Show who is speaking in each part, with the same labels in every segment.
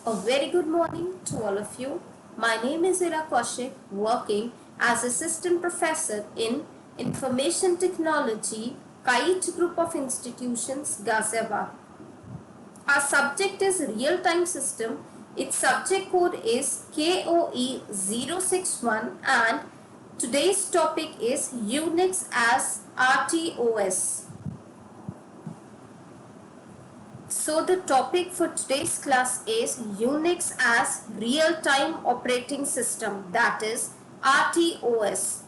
Speaker 1: A very good morning to all of you. My name is Ira Kaushik, working as Assistant Professor in Information Technology, Kite Group of Institutions, Ghaziabad. Our subject is Real-Time System. Its subject code is KOE061 and today's topic is Unix as RTOS. So the topic for today's class is Unix as real-time operating system, that is RTOS.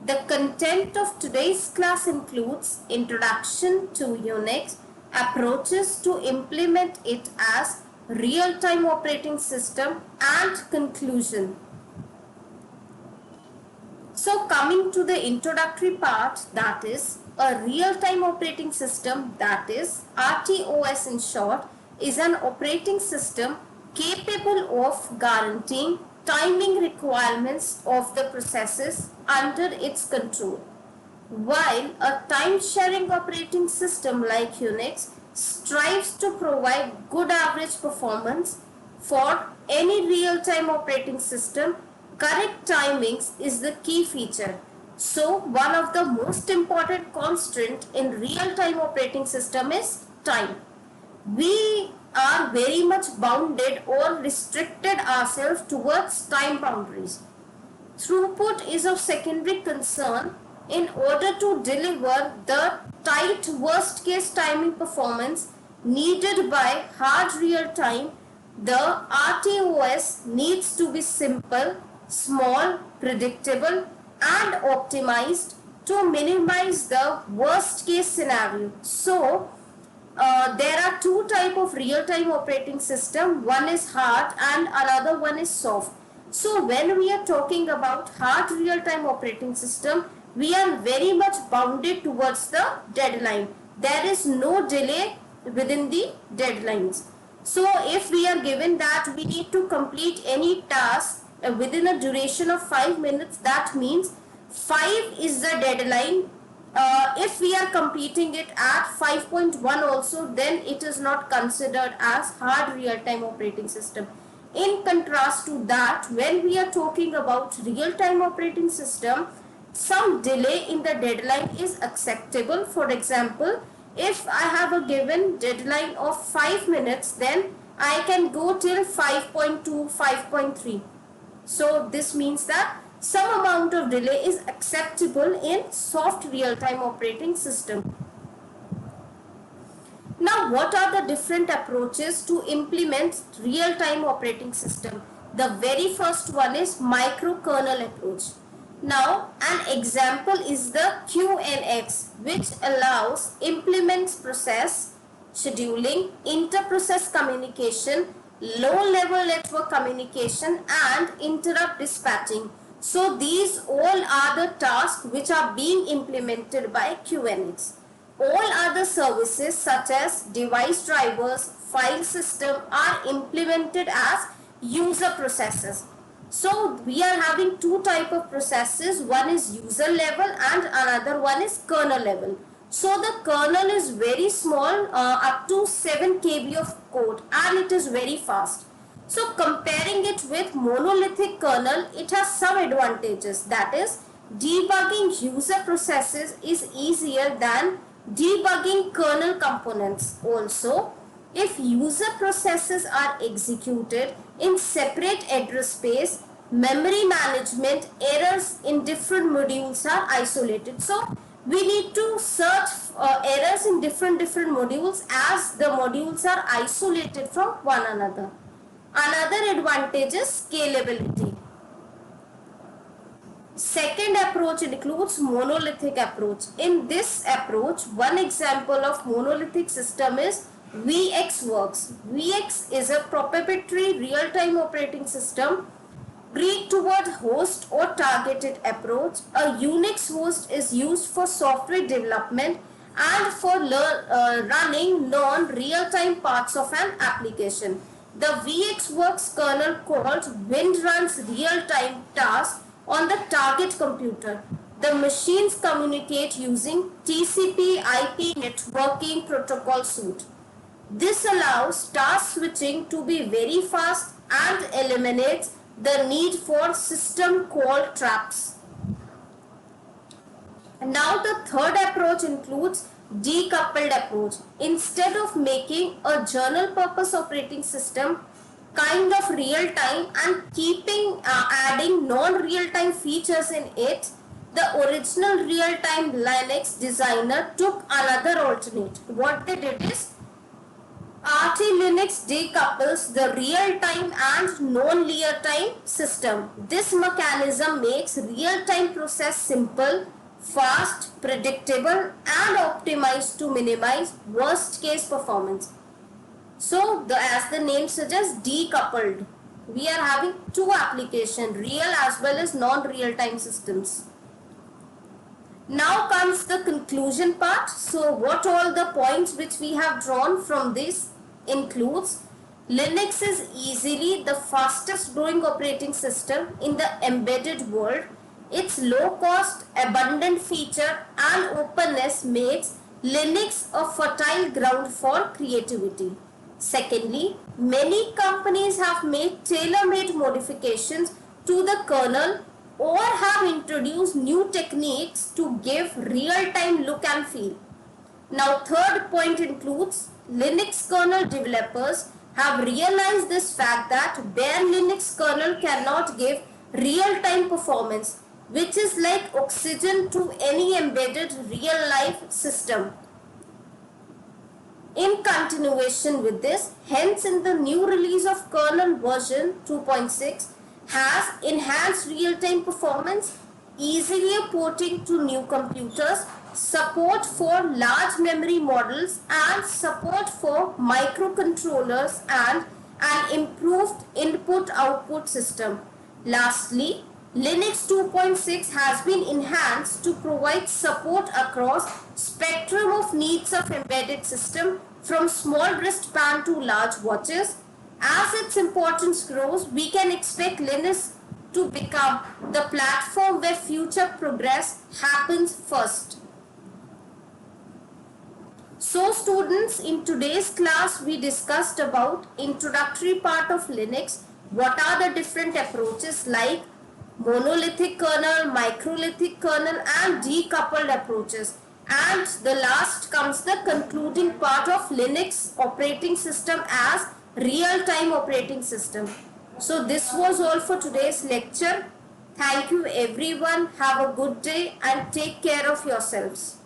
Speaker 1: The content of today's class includes introduction to Unix, approaches to implement it as real-time operating system, and conclusion. So coming to the introductory part, that is a real-time operating system, that is RTOS in short, is an operating system capable of guaranteeing timing requirements of the processes under its control. While a time-sharing operating system like Unix strives to provide good average performance for any real-time operating system, correct timings is the key feature. So one of the most important constraint in real-time operating system is time. We are very much bounded or restricted ourselves towards time boundaries. Throughput is of secondary concern. In order to deliver the tight worst case timing performance needed by hard real time, the RTOS needs to be simple, small, predictable and optimized to minimize the worst case scenario. So there are two types of real-time operating system. One is hard and another one is soft. So when we are talking about hard real-time operating system, we are very much bounded towards the deadline. There is no delay within the deadlines. So if we are given that we need to complete any task within a duration of 5 minutes, that means 5 is the deadline. If we are completing it at 5.1 also, then it is not considered as hard real-time operating system. In contrast to that, when we are talking about real-time operating system, some delay in the deadline is acceptable. For example, if I have a given deadline of 5 minutes, then I can go till 5.2, 5.3. So this means that some amount of delay is acceptable in soft real-time operating system. Now, what are the different approaches to implement real-time operating system? The very first one is microkernel approach. Now, an example is the QNX, which allows implements process, scheduling, inter-process communication, low-level network communication and interrupt dispatching. So these all are the tasks which are being implemented by QNX. All other services such as device drivers, file system are implemented as user processes. So we are having two types of processes. One is user level and another one is kernel level. So the kernel is very small, up to 7 KB of code, and it is very fast. So comparing it with monolithic kernel, it has some advantages. That is, debugging user processes is easier than debugging kernel components. Also, if user processes are executed in separate address space, memory management errors in different modules are isolated. So we need to search errors in different modules as the modules are isolated from one another. Another advantage is scalability. Second approach includes monolithic approach. In this approach, one example of monolithic system is VxWorks. VX is a proprietary real-time operating system geared toward host or targeted approach. A Unix host is used for software development and for running non-real-time parts of an application. The VxWorks kernel called Wind runs real-time tasks on the target computer. The machines communicate using TCP/IP networking protocol suite. This allows task switching to be very fast and eliminates the need for system call traps. And now the third approach includes decoupled approach. Instead of making a general purpose operating system kind of real time and adding non-real time features in it, the original real time Linux designer took another alternate. What they did is RT Linux decouples the real-time and non-real-time system. This mechanism makes real-time process simple, fast, predictable and optimized to minimize worst-case performance. So, as the name suggests, decoupled. We are having two applications, real as well as non-real-time systems. Now comes the conclusion part. So, what all the points which we have drawn from this includes: Linux is easily the fastest growing operating system in the embedded world. Its low cost, abundant feature and openness makes Linux a fertile ground for creativity. Secondly, many companies have made tailor-made modifications to the kernel or have introduced new techniques to give real-time look and feel. Now, third point includes Linux kernel developers have realized this fact that bare Linux kernel cannot give real-time performance, which is like oxygen to any embedded real-life system. In continuation with this, hence in the new release of kernel version 2.6 has enhanced real-time performance, easily porting to new computers, support for large memory models and support for microcontrollers and an improved input-output system. Lastly, Linux 2.6 has been enhanced to provide support across spectrum of needs of embedded system from small wristband to large watches. As its importance grows, we can expect Linux to become the platform where future progress happens first. So students, in today's class we discussed about introductory part of Linux. What are the different approaches like monolithic kernel, microlithic kernel and decoupled approaches. And the last comes the concluding part of Linux operating system as real-time operating system. So this was all for today's lecture. Thank you everyone. Have a good day and take care of yourselves.